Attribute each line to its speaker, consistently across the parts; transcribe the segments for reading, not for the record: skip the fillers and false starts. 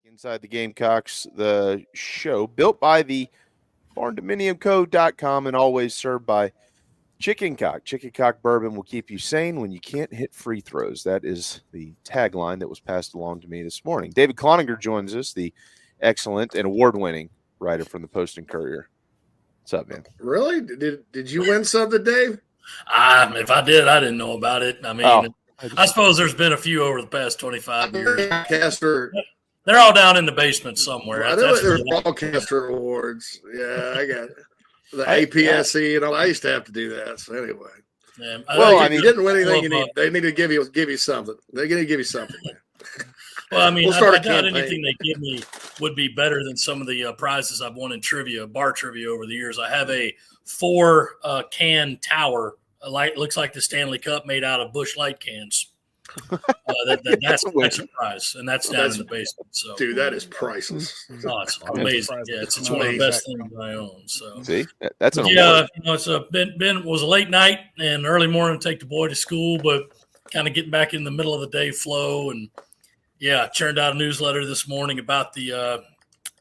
Speaker 1: Inside the Gamecocks, the show built by the barndominiumco.com and always served by Chicken Cock. Chicken Cock bourbon will keep you sane when you can't hit free throws. That is the tagline that was passed along to me this morning. David Cloninger joins us, the excellent and award-winning writer from the Post and Courier. What's up, man?
Speaker 2: Really? Did you win something, Dave?
Speaker 3: If I did, I didn't know about it. I mean, I suppose there's been a few over the past 25 years. They're all down in the basement somewhere.
Speaker 2: I know there's broadcaster awards. Yeah, I got it. The APSC and all. I used to have to do that. So anyway.
Speaker 3: Yeah,
Speaker 2: you didn't win anything. They need to give you something. They're going to give you something.
Speaker 3: Well, I mean, I doubt anything they give me would be better than some of the prizes I've won in trivia, bar trivia over the years. I have a 4-can tower, looks like the Stanley Cup made out of Busch Light cans. That's a prize, and that's down in the basement. So,
Speaker 2: dude, that is priceless.
Speaker 3: Oh, it's amazing. Yeah, it's one of the best things I own. So,
Speaker 1: see, that's an
Speaker 3: award. It's was a late night and early morning to take the boy to school, but kind of getting back in the middle of the day flow. And yeah, churned out a newsletter this morning about the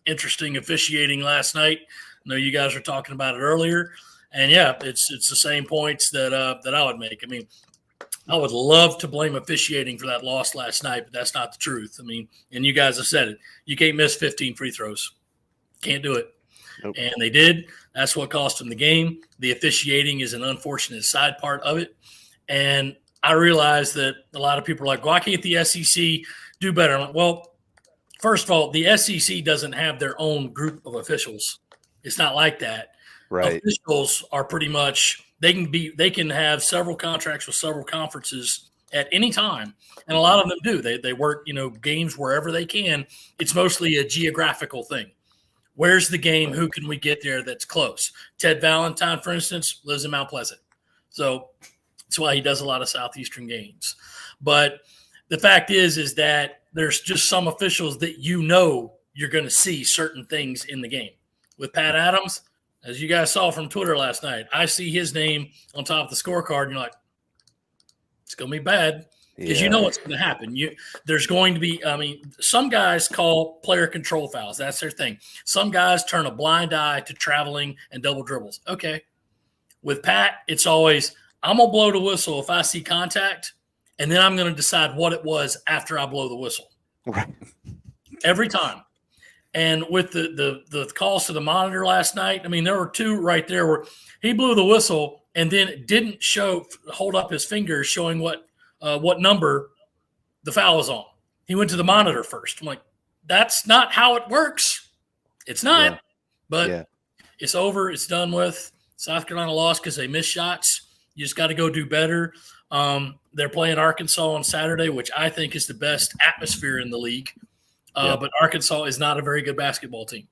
Speaker 3: interesting officiating last night. I know you guys were talking about it earlier, and yeah, it's the same points that I would make. I mean, I would love to blame officiating for that loss last night, but that's not the truth. I mean, and you guys have said it. You can't miss 15 free throws. Can't do it. Nope. And they did. That's what cost them the game. The officiating is an unfortunate side part of it. And I realize that a lot of people are like, why can't the SEC do better? I'm like, well, first of all, the SEC doesn't have their own group of officials. It's not like that.
Speaker 1: Right.
Speaker 3: Officials are pretty much – they can have several contracts with several conferences at any time, and a lot of them do. They work, games wherever they can. It's mostly a geographical thing. Where's the game? Who can we get there that's close? Ted Valentine, for instance, lives in Mount Pleasant, so that's why he does a lot of Southeastern games. But the fact is that there's just some officials that you're going to see certain things in the game. With Pat Adams, as you guys saw from Twitter last night, I see his name on top of the scorecard, and you're like, it's going to be bad because you know what's going to happen. There's going to be – some guys call player control fouls. That's their thing. Some guys turn a blind eye to traveling and double dribbles. Okay. With Pat, it's always I'm going to blow the whistle if I see contact, and then I'm going to decide what it was after I blow the whistle.
Speaker 1: Right.
Speaker 3: Every time. And with the calls to the monitor last night, I mean, there were two right there where he blew the whistle and then didn't hold up his fingers showing what number the foul was on. He went to the monitor first. I'm like, that's not how it works. It's not. Yeah. But it's over. It's done with. South Carolina lost because they missed shots. You just got to go do better. They're playing Arkansas on Saturday, which I think is the best atmosphere in the league. But Arkansas is not a very good basketball team.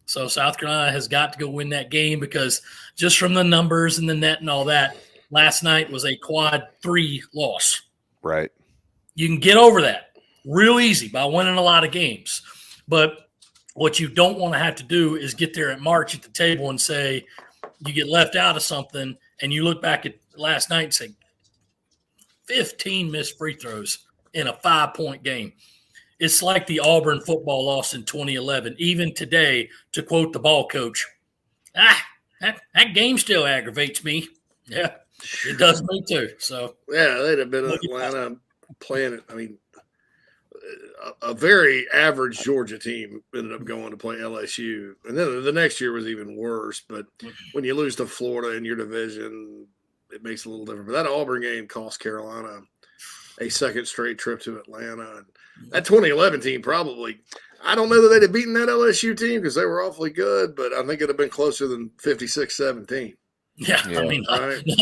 Speaker 3: So South Carolina has got to go win that game because just from the numbers and the net and all that, last night was a quad 3 loss.
Speaker 1: Right.
Speaker 3: You can get over that real easy by winning a lot of games. But what you don't want to have to do is get there at March at the table and say you get left out of something and you look back at last night and say 15 missed free throws in a 5-point game. It's like the Auburn football loss in 2011. Even today, to quote the ball coach, that game still aggravates me. Yeah, it does me too. So
Speaker 2: yeah, they'd have been in Atlanta playing it. I mean, a very average Georgia team ended up going to play LSU, and then the next year was even worse. But when you lose to Florida in your division, it makes it a little different. But that Auburn game cost Carolina a second straight trip to Atlanta. And that 2011 team probably – I don't know that they'd have beaten that LSU team because they were awfully good, but I think it would have been closer than 56-17.
Speaker 3: Yeah, I mean,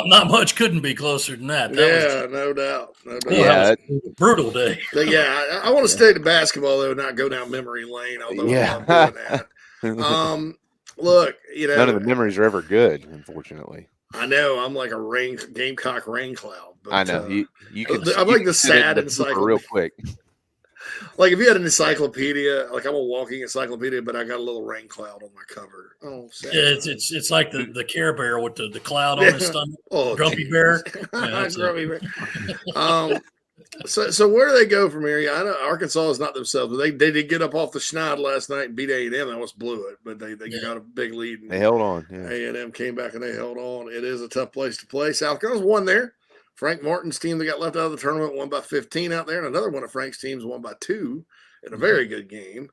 Speaker 3: not much couldn't be closer than that.
Speaker 2: No doubt.
Speaker 3: Yeah, that was a brutal day.
Speaker 2: Yeah, I want to stay to basketball, though, and not go down memory lane, although I'm doing that. Look,
Speaker 1: none of the memories are ever good, unfortunately.
Speaker 2: I know. I'm like a Gamecock rain cloud. But,
Speaker 1: I know. You can.
Speaker 2: I'm like the sad encyclopedia.
Speaker 1: Real quick.
Speaker 2: Like if you had an encyclopedia, like I'm a walking encyclopedia, but I got a little rain cloud on my cover. Oh, sad.
Speaker 3: Yeah, it's like the Care Bear with the cloud on his stomach.
Speaker 2: Oh,
Speaker 3: Grumpy Bear.
Speaker 2: Yeah, Grumpy Bear. So where do they go from here? Yeah, I know Arkansas is not themselves, but they did get up off the schneid last night and beat A&M. They almost blew it, but they got a big lead.
Speaker 1: They held on. Yeah.
Speaker 2: A&M came back and they held on. It is a tough place to play. South Carolina's won there. Frank Martin's team that got left out of the tournament won by 15 out there, and another one of Frank's teams won by 2 in a very good game.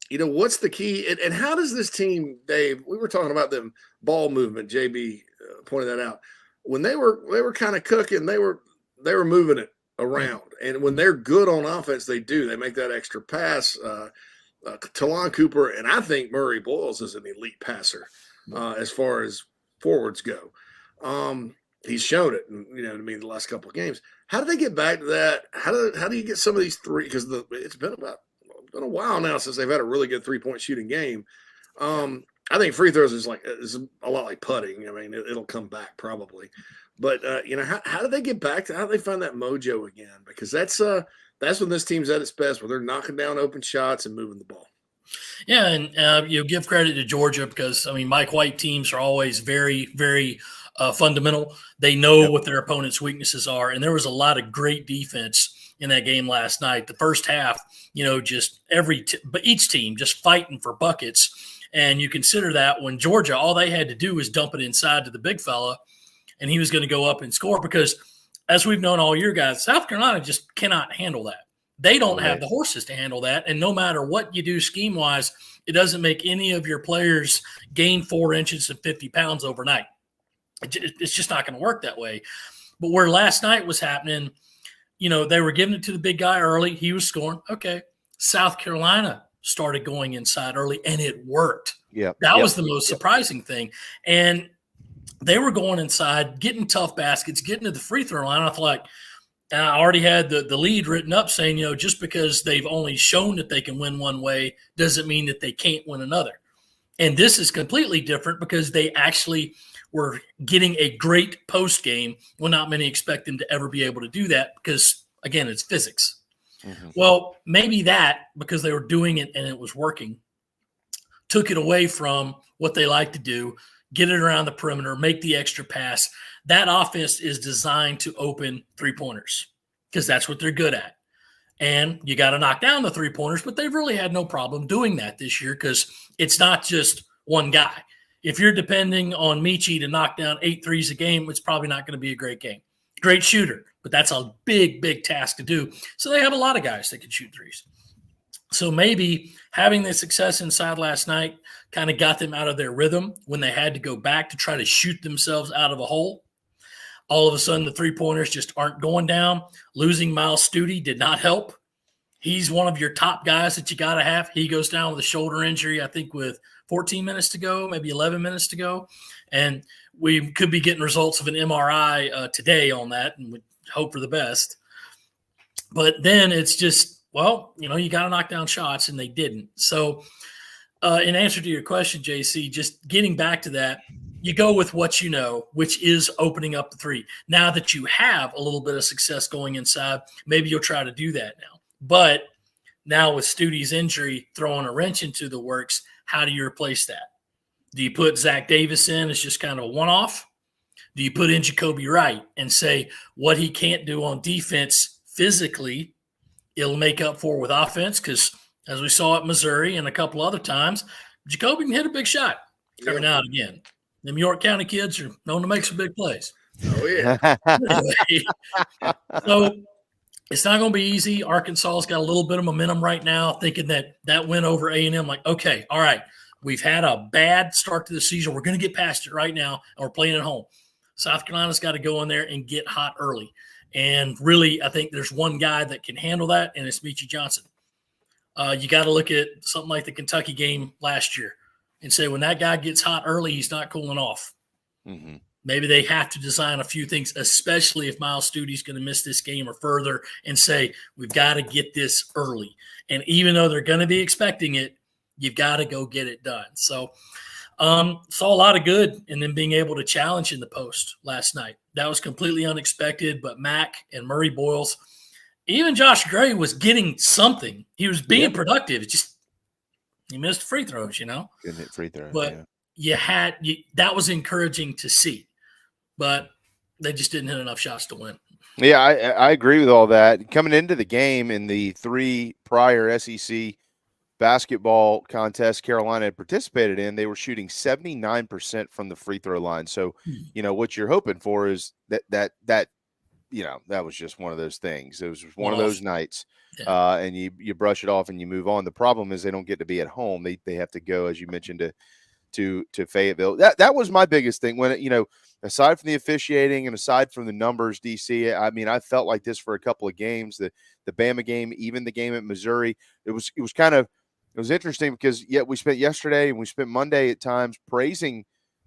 Speaker 2: What's the key? And how does this team, Dave? We were talking about them ball movement. JB pointed that out. When they were kind of cooking, they were moving it around, and when they're good on offense, they make that extra pass. Talon Cooper and I think Murray Boyles is an elite passer as far as forwards go. He's shown it, to me the last couple of games. How do they get back to that? How do you get some of these three? Because it's been a while now since they've had a really good 3-point shooting game. I think free throws is a lot like putting. I mean, it'll come back probably, but how do they get back to? How do they find that mojo again? Because that's when this team's at its best, where they're knocking down open shots and moving the ball.
Speaker 3: Yeah, and you give credit to Georgia because Mike White teams are always very, very fundamental. They know what their opponent's weaknesses are, and there was a lot of great defense in that game last night. The first half, just but each team just fighting for buckets. And you consider that when Georgia, all they had to do was dump it inside to the big fella, and he was going to go up and score because, as we've known all year, guys, South Carolina just cannot handle that. They don't have the horses to handle that, and no matter what you do scheme-wise, it doesn't make any of your players gain 4 inches and 50 pounds overnight. It's just not going to work that way. But where last night was happening, they were giving it to the big guy early. He was scoring. Okay. South Carolina started going inside early, and it worked. Yeah, that was the most surprising thing. And they were going inside, getting tough baskets, getting to the free throw line. I thought, and I already had the lead written up saying, just because they've only shown that they can win one way doesn't mean that they can't win another. And this is completely different because they actually were getting a great post game when not many expect them to ever be able to do that because, again, it's physics. Mm-hmm. Well, maybe that, because they were doing it and it was working, took it away from what they like to do, get it around the perimeter, make the extra pass. That offense is designed to open three-pointers because that's what they're good at. And you got to knock down the three-pointers, but they've really had no problem doing that this year because it's not just one guy. If you're depending on Michi to knock down 8 threes a game, it's probably not going to be a great game. Great shooter, but that's a big, big task to do. So they have a lot of guys that can shoot threes. So maybe having the success inside last night kind of got them out of their rhythm when they had to go back to try to shoot themselves out of a hole. All of a sudden, the three-pointers just aren't going down. Losing Miles Studi did not help. He's one of your top guys that you got to have. He goes down with a shoulder injury, I think, with 14 minutes to go, maybe 11 minutes to go. And we could be getting results of an MRI today on that, and we hope for the best. But then it's just, you got to knock down shots, and they didn't. So in answer to your question, JC, just getting back to that, you go with what you know, which is opening up the three. Now that you have a little bit of success going inside, maybe you'll try to do that now. But now with Studi's injury throwing a wrench into the works, how do you replace that? Do you put Zach Davis in as just kind of a one-off? Do you put in Jacoby Wright and say what he can't do on defense physically, it'll make up for with offense? Because as we saw at Missouri and a couple other times, Jacoby can hit a big shot every now and again. Them York County kids are known to make some big plays.
Speaker 2: Oh, yeah.
Speaker 3: Anyway, so it's not going to be easy. Arkansas's got a little bit of momentum right now, thinking that win over A&M, like, okay, all right, we've had a bad start to the season. We're going to get past it right now, and we're playing at home. South Carolina's got to go in there and get hot early. And really, I think there's one guy that can handle that, and it's Michi Johnson. You got to look at something like the Kentucky game last year and say when that guy gets hot early, he's not cooling off. Mm-hmm. Maybe they have to design a few things, especially if Miles Studi's going to miss this game or further, and say, we've got to get this early. And even though they're going to be expecting it, you've got to go get it done. So saw a lot of good in them being able to challenge in the post last night. That was completely unexpected, but Mac and Murray Boyles, even Josh Gray was getting something. He was being productive. It's just he missed free throws,
Speaker 1: Couldn't hit free throws,
Speaker 3: but that was encouraging to see. But they just didn't hit enough shots to win.
Speaker 1: Yeah, I agree with all that. Coming into the game in the 3 prior SEC basketball contests Carolina had participated in, they were shooting 79% from the free throw line. So, what you're hoping for is that that was just one of those things. It was just one of those nights, and you brush it off and you move on. The problem is they don't get to be at home. They have to go, as you mentioned, to Fayetteville. That was my biggest thing when aside from the officiating and aside from the numbers, DC. I mean, I felt like this for a couple of games. The Bama game, even the game at Missouri, it was interesting because we spent yesterday and we spent Monday at times praising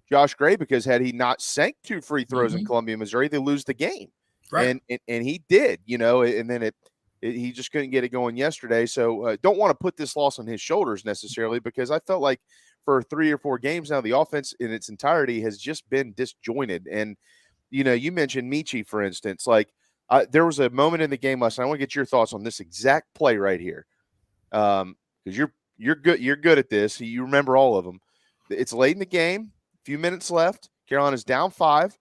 Speaker 1: Josh Gray because had he not sank 2 free throws in Columbia, Missouri, they lose the game. Right. And he did, and then he just couldn't get it going yesterday. So don't want to put this loss on his shoulders necessarily because I felt like for 3 or 4 games now, the offense in its entirety has just been disjointed. And, you mentioned Michi, for instance, there was a moment in the game last night. I want to get your thoughts on this exact play right here. Because you're good at this. You remember all of them. It's late in the game, a few minutes left. Carolina's down 5.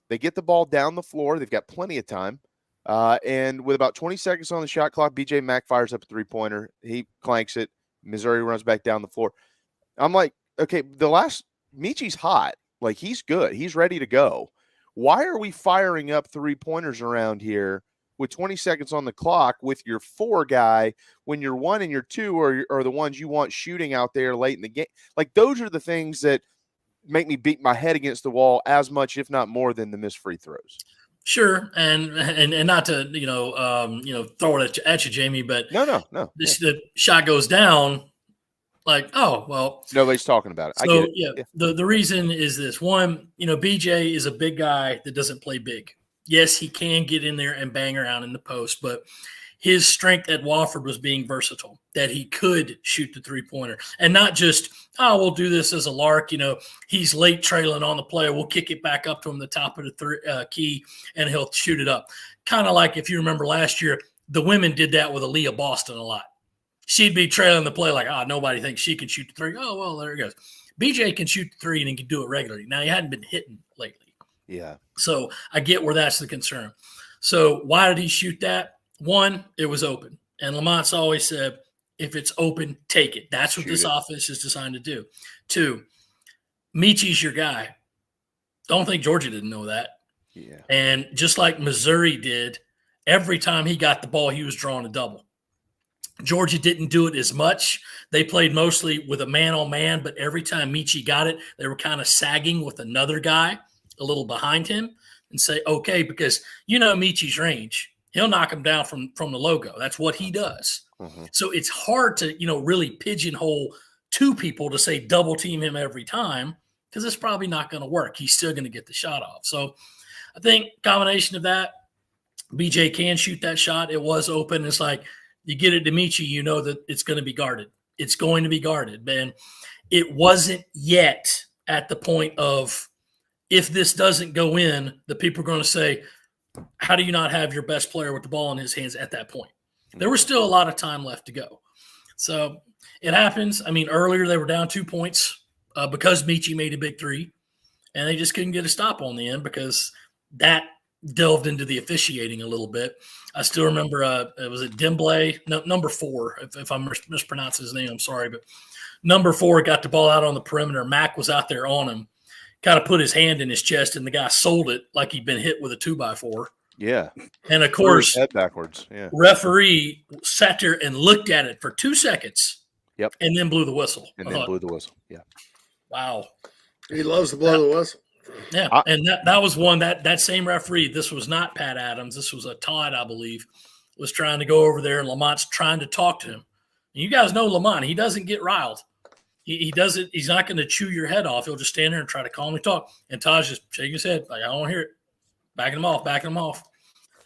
Speaker 1: They get the ball down the floor. They've got plenty of time. And with about 20 seconds on the shot clock, BJ Mack fires up a 3-pointer. He clanks it. Missouri runs back down the floor. I'm like, okay, Michi's hot. Like, he's good. He's ready to go. Why are we firing up 3-pointers around here with 20 seconds on the clock with your 4 guy when your 1 and your 2 are the ones you want shooting out there late in the game? Like, those are the things that make me beat my head against the wall as much, if not more, than the missed free throws.
Speaker 3: Sure, and not to throw it at you, Jamie, but
Speaker 1: no.
Speaker 3: The shot goes down. Like, oh well,
Speaker 1: nobody's talking about it.
Speaker 3: So, I get it. Yeah. The reason is this: one, BJ is a big guy that doesn't play big. Yes, he can get in there and bang around in the post, but his strength at Wofford was being versatile, that he could shoot the 3-pointer and not just, we'll do this as a lark. He's late trailing on the play. We'll kick it back up to him the top of the key and he'll shoot it up. Kind of like if you remember last year, the women did that with Aaliyah Boston a lot. She'd be trailing the play like, nobody thinks she can shoot the 3. Oh, well, there he goes. BJ can shoot the 3 and he can do it regularly. Now, he hadn't been hitting lately.
Speaker 1: Yeah.
Speaker 3: So I get where that's the concern. So why did he shoot that? One, it was open. And Lamont's always said, if it's open, take it. That's what this offense is designed to do. 2, Michi's your guy. Don't think Georgia didn't know that.
Speaker 1: Yeah.
Speaker 3: And just like Missouri did, every time he got the ball, he was drawing a double. Georgia didn't do it as much. They played mostly with a man-on-man, but every time Michi got it, they were kind of sagging with another guy a little behind him and say, okay, because Michi's range. He'll knock him down from the logo. That's what he does. Mm-hmm. So it's hard to, really pigeonhole 2 people to say double team him every time because it's probably not going to work. He's still going to get the shot off. So I think combination of that, BJ can shoot that shot. It was open. It's like you get it to Michi, that it's going to be guarded. It's going to be guarded, man. It wasn't yet at the point of if this doesn't go in, the people are going to say, how do you not have your best player with the ball in his hands at that point? There was still a lot of time left to go. So it happens. I mean, earlier they were down 2 points because Michi made a big 3, and they just couldn't get a stop on the end because that delved into the officiating a little bit. I still remember it was Demblay, number 4, if I'm mispronouncing his name, I'm sorry, but number 4 got the ball out on the perimeter. Mack was out there on him. Kind of put his hand in his chest, and the guy sold it like he'd been hit with a 2x4.
Speaker 1: Yeah.
Speaker 3: And, of course,
Speaker 1: head backwards. Yeah.
Speaker 3: Referee sat there and looked at it for 2 seconds.
Speaker 1: Yep.
Speaker 3: And then blew the whistle.
Speaker 1: Yeah.
Speaker 3: Wow.
Speaker 2: He loves to blow the whistle.
Speaker 3: Yeah. And that was one, that same referee, this was not Pat Adams. This was a Todd, I believe, was trying to go over there, and Lamont's trying to talk to him. And you guys know Lamont. He doesn't get riled. He doesn't. He's not going to chew your head off. He'll just stand there and try to calmly talk. And Todd's just shaking his head like, I don't want to hear it. Backing him off.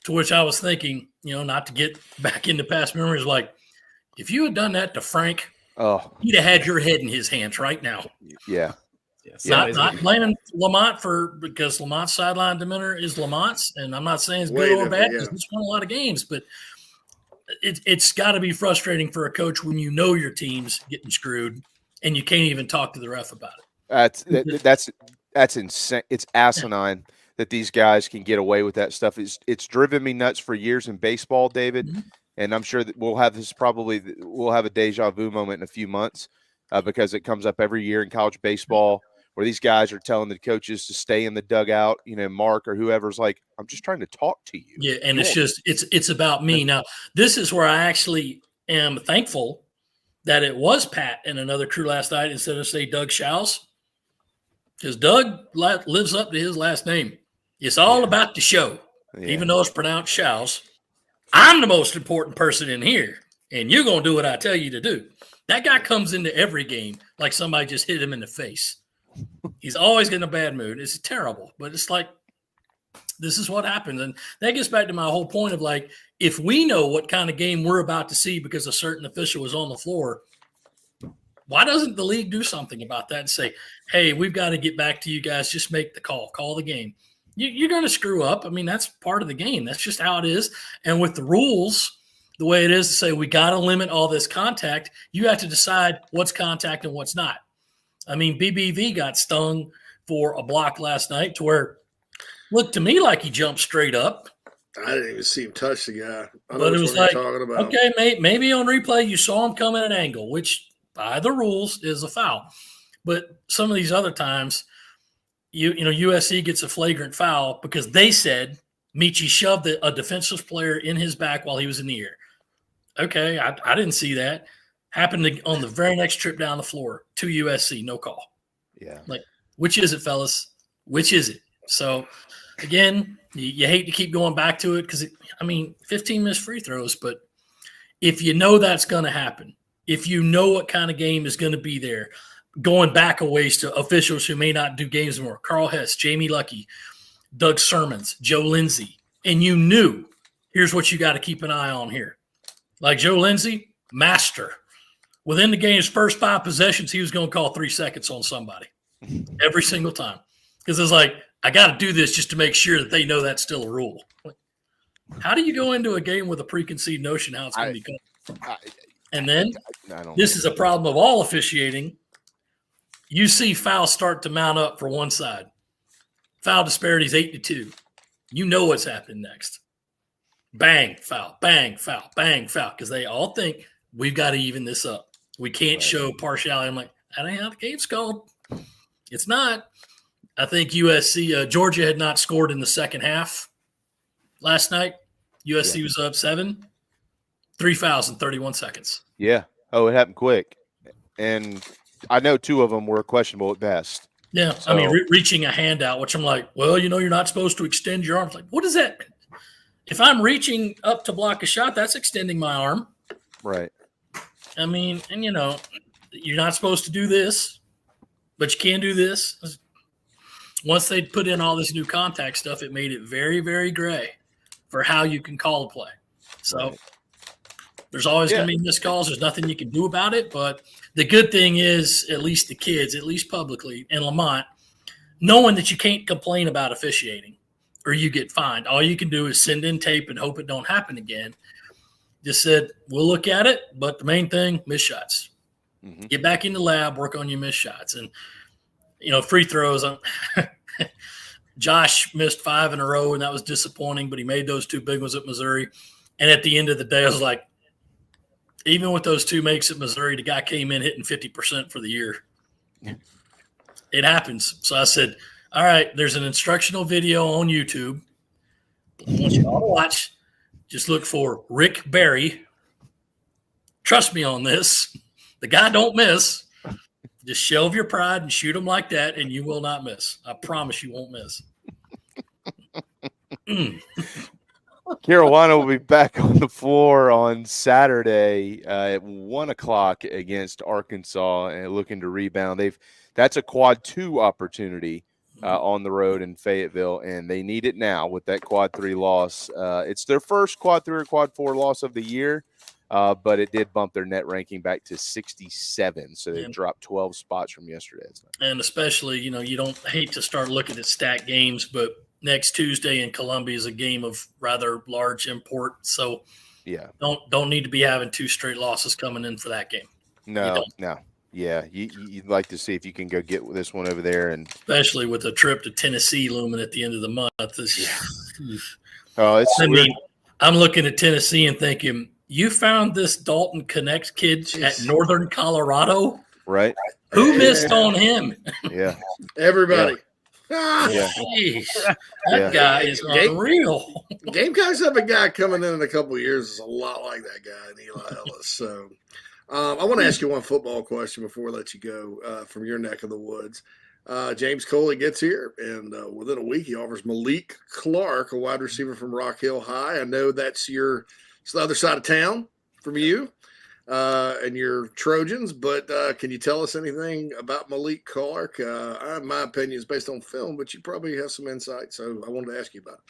Speaker 3: To which I was thinking, not to get back into past memories, like if you had done that to Frank, he'd have had your head in his hands right now.
Speaker 1: Yeah.
Speaker 3: Not blaming Lamont because Lamont's sideline demeanor is Lamont's, and I'm not saying it's good or bad because he's won a lot of games, but it's got to be frustrating for a coach when your team's getting screwed and you can't even talk to the ref about it.
Speaker 1: That's insane. It's asinine. that these guys can get away with that stuff. It's driven me nuts for years in baseball, David, and I'm sure that we'll have a deja vu moment in a few months because it comes up every year in college baseball where these guys are telling the coaches to stay in the dugout. Mark or whoever's like, I'm just trying to talk to you.
Speaker 3: Yeah, and it's about me. Now, this is where I actually am thankful that it was Pat and another crew last night instead of, say, Doug Shouse, because Doug lives up to his last name. It's all about the show, even though it's pronounced Shouse. I'm the most important person in here, and you're going to do what I tell you to do. That guy comes into every game like somebody just hit him in the face. He's always getting a bad mood. It's terrible, but it's like, this is what happens. And that gets back to my whole point of, like, if we know what kind of game we're about to see because a certain official is on the floor, why doesn't the league do something about that and say, hey, we've got to get back to you guys. Just make the call the game. You're going to screw up. I mean, that's part of the game. That's just how it is. And with the rules, the way it is to say we got to limit all this contact, you have to decide what's contact and what's not. I mean, BBV got stung for a block last night to where looked to me like he jumped straight up.
Speaker 2: I didn't even see him touch the guy.
Speaker 3: But it was like, okay, maybe on replay you saw him come at an angle, which by the rules is a foul. But some of these other times, USC gets a flagrant foul because they said Michi shoved a defenseless player in his back while he was in the air. Okay, I didn't see that. Happened on the very next trip down the floor to USC, no call.
Speaker 1: Yeah.
Speaker 3: Like, which is it, fellas? Which is it? So, again, you hate to keep going back to it because, 15 missed free throws, but if you know that's going to happen, if you know what kind of game is going to be there, going back a ways to officials who may not do games anymore, Carl Hess, Jamie Lucky, Doug Sermons, Joe Lindsay, and you knew, here's what you got to keep an eye on here. Like Joe Lindsay, master. Within the game's first 5 possessions, he was going to call 3 seconds on somebody every single time. Because it's like, I got to do this just to make sure that they know that's still a rule. How do you go into a game with a preconceived notion how it's going to be called? And then this is a problem of all officiating. You see fouls start to mount up for one side. Foul disparities 8-2. You know what's happening next. Bang, foul, bang, foul, bang, foul. Because they all think we've got to even this up. We can't show partiality. I'm like, that ain't how the game's called. It's not. I think USC, Georgia had not scored in the second half last night. USC was up 7. 3 fouls in 31 seconds.
Speaker 1: Yeah. Oh, it happened quick. And I know 2 of them were questionable at best.
Speaker 3: Yeah. So, reaching a hand out, which I'm like, well, you're not supposed to extend your arms. Like, what does that mean? If I'm reaching up to block a shot, that's extending my arm.
Speaker 1: Right.
Speaker 3: And you're not supposed to do this, but you can do this. Once they put in all this new contact stuff, it made it very, very gray for how you can call a play. So there's always going to be missed calls. There's nothing you can do about it. But the good thing is, at least the kids, at least publicly in Lamont, knowing that you can't complain about officiating or you get fined. All you can do is send in tape and hope it don't happen again. Just said, we'll look at it, but the main thing, miss shots. Mm-hmm. Get back in the lab, work on your missed shots. And, free throws. Josh missed 5 in a row, and that was disappointing, but he made those 2 big ones at Missouri. And at the end of the day, I was like, even with those 2 makes at Missouri, the guy came in hitting 50% for the year. It happens. So I said, all right, there's an instructional video on YouTube. I want you all to watch. Just look for Rick Barry. Trust me on this. The guy don't miss. Just shelve your pride and shoot him like that, and you will not miss. I promise you won't miss.
Speaker 1: Carolina will be back on the floor on Saturday at 1:00 against Arkansas and looking to rebound. That's a quad 2 opportunity on the road in Fayetteville, and they need it now with that quad 3 loss. It's their first quad 3 or quad 4 loss of the year, but it did bump their net ranking back to 67, so they dropped 12 spots from yesterday.
Speaker 3: And especially, you don't hate to start looking at stacked games, but next Tuesday in Columbia is a game of rather large import, so don't need to be having 2 straight losses coming in for that game.
Speaker 1: No. Yeah, you'd like to see if you can go get this one over there, and
Speaker 3: especially with a trip to Tennessee looming at the end of the month.
Speaker 1: oh,
Speaker 3: I mean, I'm looking at Tennessee and thinking, you found this Dalton Connect kid at Northern Colorado,
Speaker 1: right?
Speaker 3: Who missed on him?
Speaker 1: Yeah,
Speaker 2: everybody.
Speaker 1: Yeah.
Speaker 3: That guy is unreal.
Speaker 2: Gamecocks have a guy coming in a couple of years that's a lot like that guy, and Eli Ellis. So I want to ask you one football question before we let you go from your neck of the woods. James Coley gets here, and within a week, he offers Malik Clark, a wide receiver from Rock Hill High. I know it's the other side of town from you and your Trojans, but can you tell us anything about Malik Clark? My opinion is based on film, but you probably have some insight, so I wanted to ask you about it.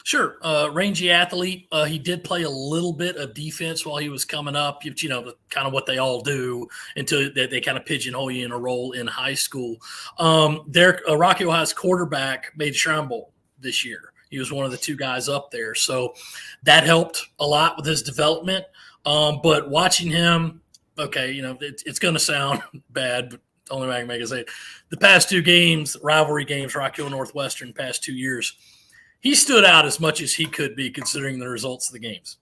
Speaker 3: Sure. Rangy athlete. He did play a little bit of defense while he was coming up, kind of what they all do until they kind of pigeonhole you in a role in high school. Rocky High's quarterback made Shrine Bowl this year. He was one of the two guys up there. So that helped a lot with his development. But watching him, it's going to sound bad, but the only way I can make it say it. The past two games, rivalry games, Rock Hill Northwestern, past 2 years, he stood out as much as he could be considering the results of the games.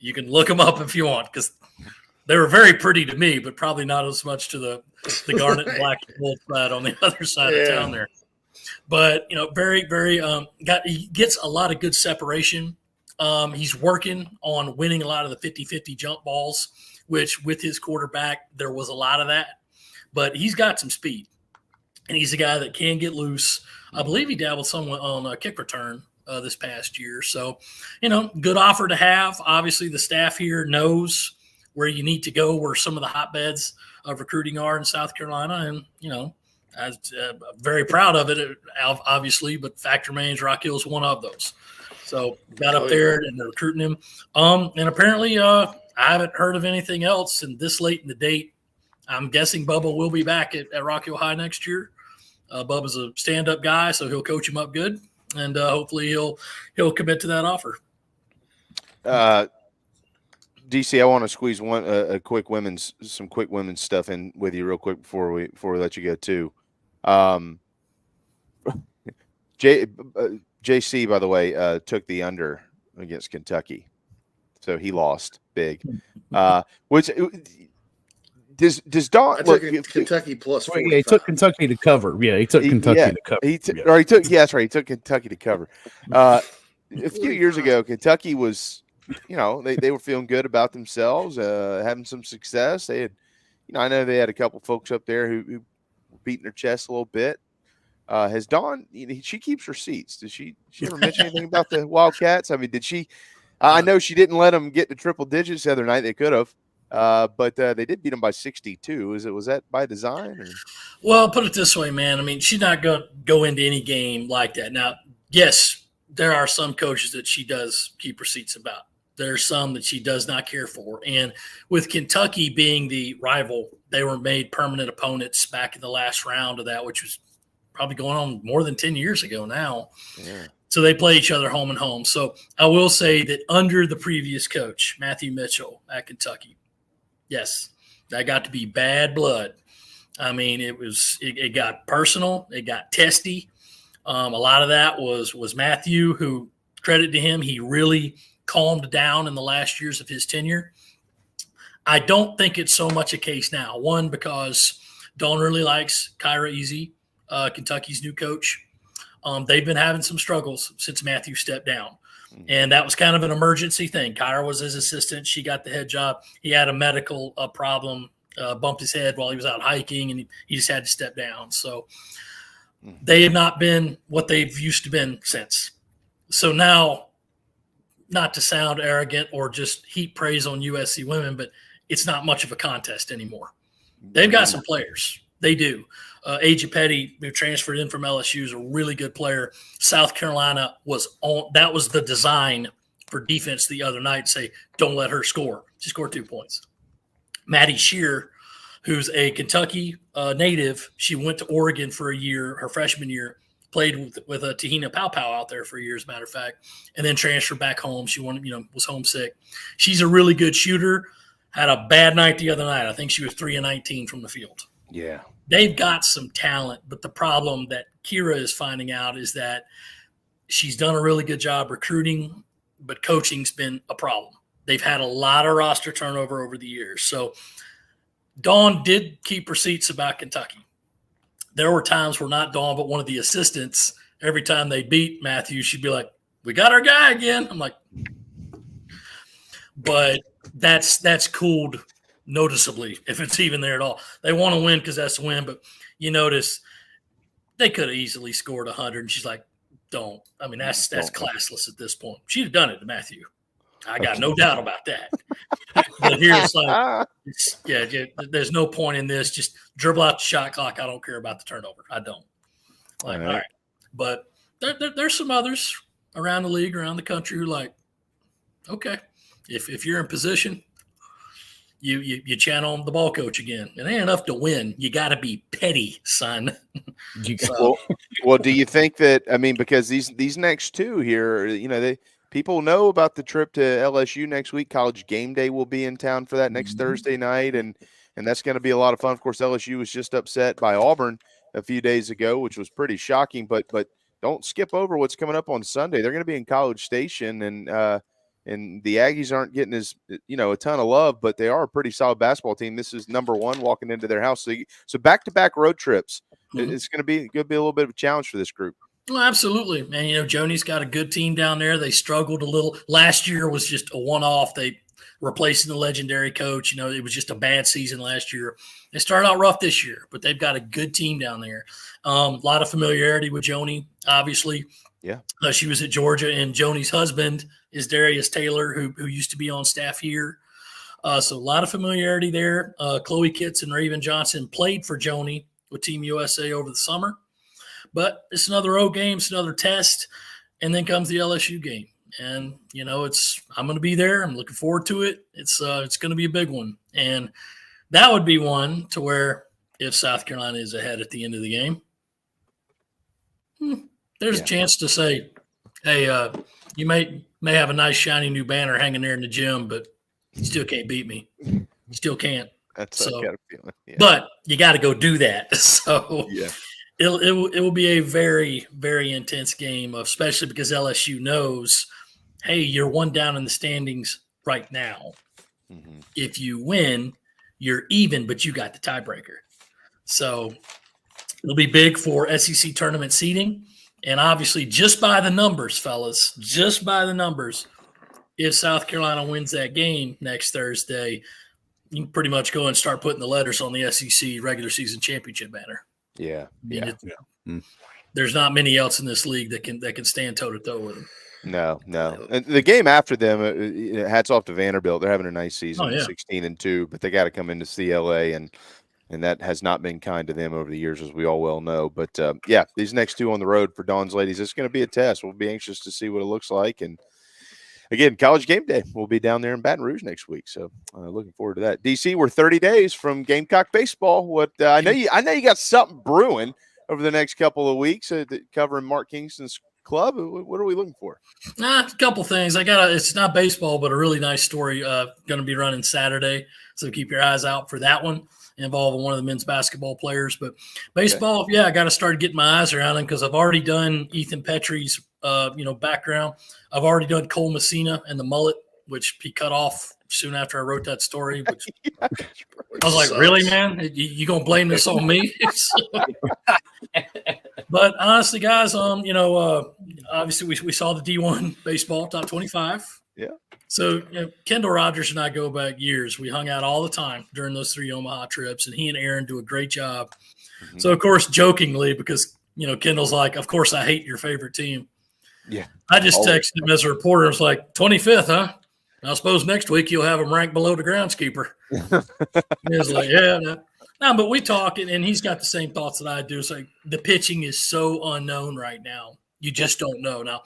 Speaker 3: You can look them up if you want because they were very pretty to me, but probably not as much to the Garnet and Black Wolf side on the other side of town there. But, very, very he gets a lot of good separation. He's working on winning a lot of the 50-50 jump balls, which with his quarterback, there was a lot of that. But he's got some speed, and he's a guy that can get loose. I believe he dabbled somewhat on a kick return this past year. So, good offer to have. Obviously, the staff here knows where you need to go, where some of the hotbeds of recruiting are in South Carolina. And, I'm very proud of it, obviously, but fact remains Rock Hill is one of those. So got up there and they're recruiting him. And apparently I haven't heard of anything else. And this late in the date, I'm guessing Bubba will be back at Rock Hill High next year. Bubba's a stand-up guy, so he'll coach him up good. And hopefully he'll commit to that offer.
Speaker 1: DC, I want to squeeze some quick women's stuff in with you real quick before we let you go too. JC, by the way, took the under against Kentucky, so he lost big. Which does Dawn
Speaker 2: look Kentucky plus 45.
Speaker 4: Yeah, he took Kentucky to cover. Yeah, he took Kentucky to cover.
Speaker 1: He took Kentucky to cover. A few years ago, Kentucky was, they were feeling good about themselves, having some success. They had, I know they had a couple folks up there who were beating their chest a little bit. Has Dawn, she keeps receipts. Did she ever mention anything about the Wildcats? I mean, did she? I know she didn't let them get to triple digits the other night. They could have. But they did beat them by 62. Was that by design? Or?
Speaker 3: Well, put it this way, man. I mean, she's not going to go into any game like that. Now, yes, there are some coaches that she does keep receipts about. There are some that she does not care for. And with Kentucky being the rival, they were made permanent opponents back in the last round of that, which was probably going on more than 10 years ago now. Yeah. So they play each other home and home. So I will say that under the previous coach, Matthew Mitchell at Kentucky, yes, that got to be bad blood. I mean, it got personal. It got testy. A lot of that was Matthew, who, credit to him, he really calmed down in the last years of his tenure. I don't think it's so much a case now. One, because Dawn really likes Kyra Easy, Kentucky's new coach. They've been having some struggles since Matthew stepped down. And that was kind of an emergency thing. Kyra was his assistant. She got the head job. He had a medical problem, bumped his head while he was out hiking, and he just had to step down. So they have not been what they've used to been since. So now, not to sound arrogant or just heap praise on USC women, but it's not much of a contest anymore. They've got some players. They do. Aja Petty, who transferred in from LSU, is a really good player. South Carolina that was the design for defense the other night. Say, don't let her score. She scored 2 points. Maddie Shear, who's a Kentucky native, she went to Oregon for a year, her freshman year, played with Tahina Pow out there for a year, as a matter of fact, and then transferred back home. She was homesick. She's a really good shooter. had a bad night the other night. I think she was 3 of 19 from the field.
Speaker 1: Yeah.
Speaker 3: They've got some talent, but the problem that Kira is finding out is that she's done a really good job recruiting, but coaching's been a problem. They've had a lot of roster turnover over the years. So Dawn did keep receipts about Kentucky. There were times where not Dawn, but one of the assistants, every time they beat Matthews, she'd be like, "We got our guy again." I'm like, but that's cooled noticeably if it's even there at all. They want to win because that's a win, but you notice they could have easily scored 100, and she's like, "Don't." I mean, that's classless at this point. She'd have done it to Matthew. I got no doubt about that. But here it's like, there's no point in this. Just dribble out the shot clock. I don't care about the turnover. I don't. All right. But there's some others around the league, around the country who like, okay, if you're in position, you channel the ball coach again. It ain't enough to win. You got to be petty, son.
Speaker 1: Well, do you think that, I mean, because these next two here, people know about the trip to LSU next week. College Game Day will be in town for that next Thursday night, and that's going to be a lot of fun. Of course, LSU was just upset by Auburn a few days ago, which was pretty shocking. But don't skip over what's coming up on Sunday. They're going to be in College Station, and the Aggies aren't getting a ton of love, but they are a pretty solid basketball team. This is number one walking into their house. So back-to-back road trips. It's going to be a little bit of a challenge for this group.
Speaker 3: Well, absolutely. And, Joni's got a good team down there. They struggled a little. Last year was just a one-off. They replacing the legendary coach. It was just a bad season last year. They started out rough this year, but they've got a good team down there. A lot of familiarity with Joni, obviously.
Speaker 1: Yeah.
Speaker 3: She was at Georgia, and Joni's husband is Darius Taylor, who used to be on staff here. So a lot of familiarity there. Chloe Kitts and Raven Johnson played for Joni with Team USA over the summer. But it's another road game, it's another test, and then comes the LSU game. And, I'm going to be there. I'm looking forward to it. It's going to be a big one. And that would be one to where if South Carolina is ahead at the end of the game, there's a chance to say, hey, you may have a nice shiny new banner hanging there in the gym, but you still can't beat me. You still can't.
Speaker 1: That's what I got a feeling. Yeah.
Speaker 3: But you got to go do that. So
Speaker 1: yeah.
Speaker 3: It will be a very, very intense game, especially because LSU knows, hey, you're one down in the standings right now. Mm-hmm. If you win, you're even, but you got the tiebreaker. So it'll be big for SEC tournament seeding. And obviously, just by the numbers, fellas, just by the numbers, if South Carolina wins that game next Thursday, you can pretty much go and start putting the letters on the SEC regular season championship banner.
Speaker 1: Yeah.
Speaker 3: There's not many else in this league that can stand toe to toe with them.
Speaker 1: No. And the game after them, hats off to Vanderbilt. They're having a nice season, 16-2, but they got to come into CLA, and that has not been kind to them over the years, as we all well know. But these next two on the road for Dawn's ladies, it's going to be a test. We'll be anxious to see what it looks like. And again, College Game Day will be down there in Baton Rouge next week, so looking forward to that. DC, we're 30 days from Gamecock baseball. What I know you got something brewing over the next couple of weeks covering Mark Kingston's club. What are we looking for?
Speaker 3: A couple things. It's not baseball, but a really nice story going to be running Saturday, so keep your eyes out for that one, involving one of the men's basketball players. But baseball, I got to start getting my eyes around him because I've already done Ethan Petrie's background. I've already done Cole Messina and the mullet, which he cut off soon after I wrote that story. Which I was like, really, man? You gonna blame this on me? But honestly, guys, obviously we saw the D1 baseball top 25.
Speaker 1: Yeah.
Speaker 3: So Kendall Rogers and I go back years. We hung out all the time during those 3 Omaha trips, and he and Aaron do a great job. Mm-hmm. So of course, jokingly, because Kendall's like, of course I hate your favorite team. Yeah. I just texted him as a reporter. I was like, 25th, huh? I suppose next week you'll have him ranked below the groundskeeper. He was like, no, but we talk, and he's got the same thoughts that I do. It's like the pitching is so unknown right now. You just don't know. Now,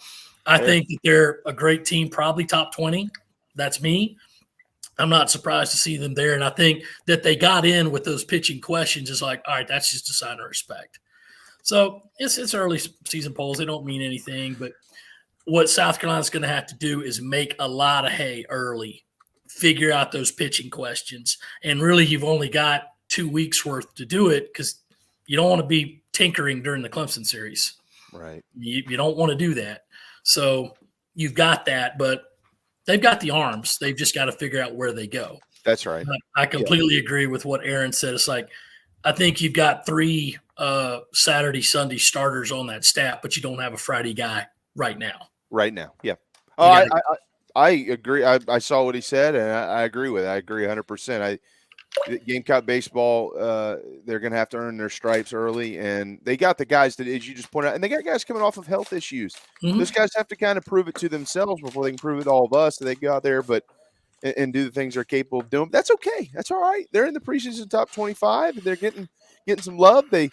Speaker 3: I think that they're a great team, probably top 20. That's me. I'm not surprised to see them there. And I think that they got in with those pitching questions is like, all right, that's just a sign of respect. So it's early season polls. They don't mean anything. But what South Carolina's going to have to do is make a lot of hay early figure out those pitching questions. And really, you've only got 2 weeks worth to do it because you don't want to be tinkering during the Clemson series.
Speaker 1: Right.
Speaker 3: You don't want to do that. So you've got that, but they've got the arms. They've just got to figure out where they go.
Speaker 1: That's right.
Speaker 3: I completely agree with what Aaron said. It's like, I think you've got 3 Saturday, Sunday starters on that staff, but you don't have a Friday guy right now.
Speaker 1: Right now. Yeah. Oh, I agree. I saw what he said, and I agree with it. I agree 100%. Gamecock baseball, they're going to have to earn their stripes early, and they got the guys that, as you just pointed out, and they got guys coming off of health issues.
Speaker 3: Mm-hmm.
Speaker 1: Those guys have to kind of prove it to themselves before they can prove it to all of us that they go out there and do the things they're capable of doing. That's okay. That's all right. They're in the preseason top 25, and they're getting some love. They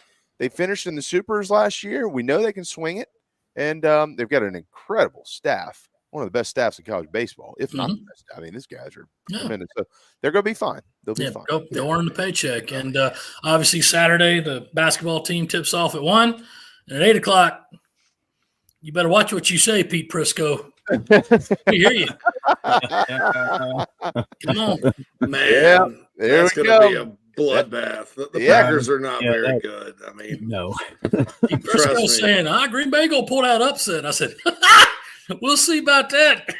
Speaker 1: finished in the Supers last year. We know they can swing it, and they've got an incredible staff. One of the best staffs in college baseball, if not the best. I mean, these guys are tremendous. So they're going to be fine. They'll be fine.
Speaker 3: They'll earn the paycheck. And obviously Saturday, the basketball team tips off at 1. And at 8:00, you better watch what you say, Pete Prisco. We hear you. Come on.
Speaker 2: Man,
Speaker 1: yeah,
Speaker 2: that's going to be a bloodbath. The Packers are not very good. I mean,
Speaker 4: no.
Speaker 3: Pete Prisco saying, Green Bay going to pull out upset. I said, we'll see about that.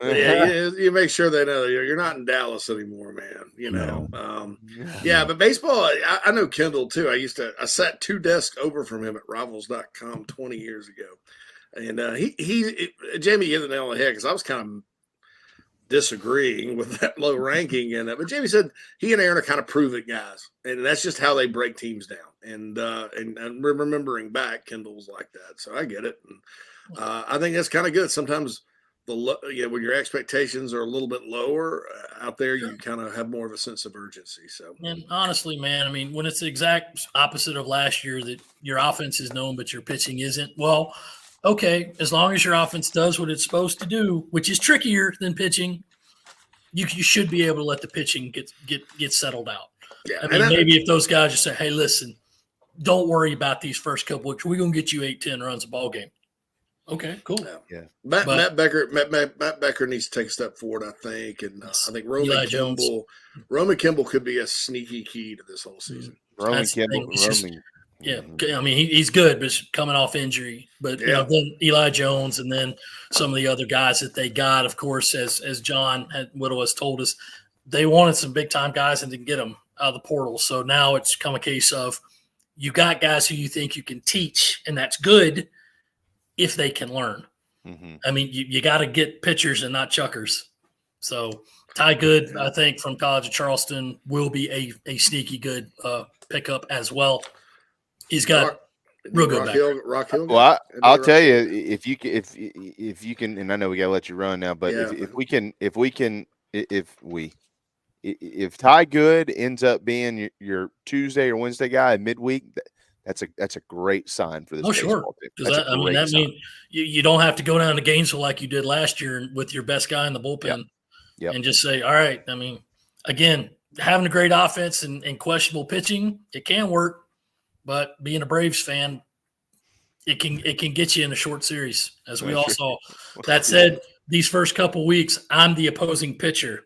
Speaker 2: Yeah, you make sure they know you're not in Dallas anymore, man. You know, but baseball. I know Kendall too. I sat 2 desks over from him at Rivals.com 20 years ago, and Jamie hit the nail on the head because I was kind of disagreeing with that low ranking, but Jamie said he and Aaron are kind of prove-it guys, and that's just how they break teams down. And remembering back, Kendall was like that, so I get it. And I think that's kind of good. Sometimes when your expectations are a little bit lower out there, you kind of have more of a sense of urgency. So,
Speaker 3: and honestly, man, I mean, when it's the exact opposite of last year, that your offense is known but your pitching isn't, well, okay, as long as your offense does what it's supposed to do, which is trickier than pitching, you should be able to let the pitching get settled out.
Speaker 2: Yeah,
Speaker 3: I mean, maybe if those guys just say, hey, listen, don't worry about these first couple weeks. We're going to get you 8-10 runs a ball game. Okay, cool.
Speaker 2: Yeah. Matt Becker needs to take a step forward, I think. And I think Roman Kimball could be a sneaky key to this whole season.
Speaker 1: Roman Kimball.
Speaker 3: Yeah, I mean, he's good, but coming off injury. But you know, then Eli Jones and then some of the other guys that they got, of course, as John Whittle has told us, they wanted some big-time guys and didn't get them out of the portal. So now it's come a case of you got guys who you think you can teach, and that's good if they can learn. Mm-hmm. I mean, you got to get pitchers and not chuckers. So Ty Good, I think, from College of Charleston will be a sneaky good pickup as well. He's got real good back.
Speaker 2: Rock Hill.
Speaker 1: Well, I'll tell you, if you can, and I know we got to let you run now, but if Ty Good ends up being your Tuesday or Wednesday guy midweek, that's a great sign for this.
Speaker 3: Oh, sure. That means you don't have to go down to Gainesville like you did last year with your best guy in the bullpen and just say, all right. I mean, again, having a great offense and questionable pitching, it can work, but being a Braves fan, it can get you in a short series, as we all saw. That said, these first couple weeks, I'm the opposing pitcher.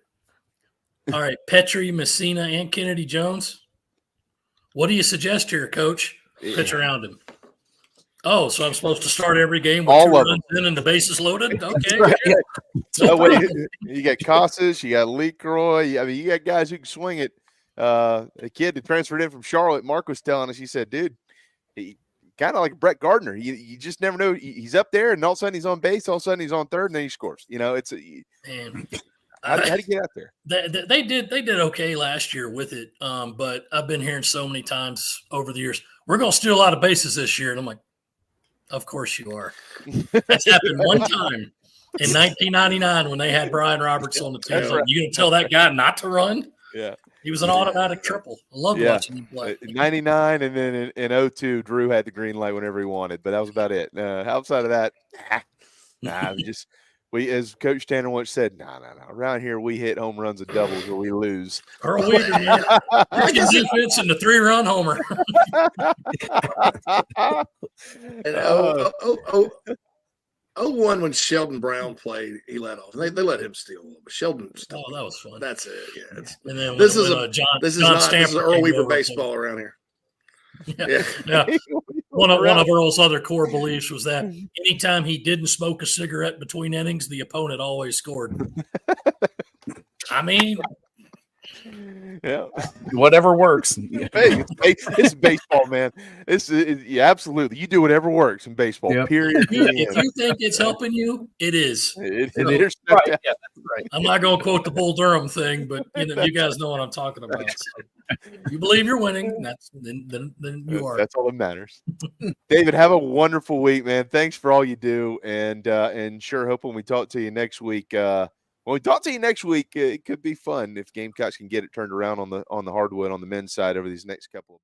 Speaker 3: All right, Petrie, Messina, and Kennedy Jones. What do you suggest here, Coach? Pitch around him. Oh, so I'm supposed to start every game with 2 runs in and the bases loaded? Okay.
Speaker 1: Right. You got Casas, you got LeCroy. I mean, you got guys who can swing it. A kid that transferred in from Charlotte, Mark was telling us, he said, dude, he kind of like Brett Gardner. You just never know. He's up there, and all of a sudden he's on base. All of a sudden he's on third, and then he scores. You know, how do you get out there?
Speaker 3: They did okay last year with it, but I've been hearing so many times over the years, we're going to steal a lot of bases this year. And I'm like, of course you are. That's happened one time in 1999 when they had Brian Roberts on the team. Right. You going to tell that guy not to run?
Speaker 1: Yeah.
Speaker 3: He was an automatic triple. I loved watching him play.
Speaker 1: 99, and then in 02, Drew had the green light whenever he wanted, but that was about it. Outside of that, we, as Coach Tanner once said, no. Around here, we hit home runs and doubles or we lose.
Speaker 3: Earl Weaver, man. His defense and the 3-run homer.
Speaker 2: 01 when Sheldon Brown played, he let off. They let him steal a little, but Sheldon stole.
Speaker 3: Oh, that was fun.
Speaker 2: That's it. Yeah.
Speaker 3: And then
Speaker 2: This
Speaker 3: when,
Speaker 2: is
Speaker 3: John
Speaker 2: this
Speaker 3: Stamper
Speaker 2: is Earl
Speaker 3: came
Speaker 2: Weaver
Speaker 3: over,
Speaker 2: baseball around here.
Speaker 3: Yeah. One of Earl's other core beliefs was that anytime he didn't smoke a cigarette between innings, the opponent always scored. I mean,
Speaker 1: yeah,
Speaker 4: whatever works.
Speaker 1: Hey, it's baseball, man. Yeah, absolutely. You do whatever works in baseball.
Speaker 4: Yep.
Speaker 1: Period.
Speaker 3: if you think it's helping you, it is.
Speaker 1: It
Speaker 3: So,
Speaker 1: is.
Speaker 4: Right, yeah, that's right.
Speaker 3: I'm not going to quote the Bull Durham thing, but you guys know what I'm talking about. So, you believe you're winning, then you are.
Speaker 1: That's all that matters. David, have a wonderful week, man. Thanks for all you do, and sure hope when we talk to you next week. It could be fun if Gamecocks can get it turned around on the hardwood on the men's side over these next couple of.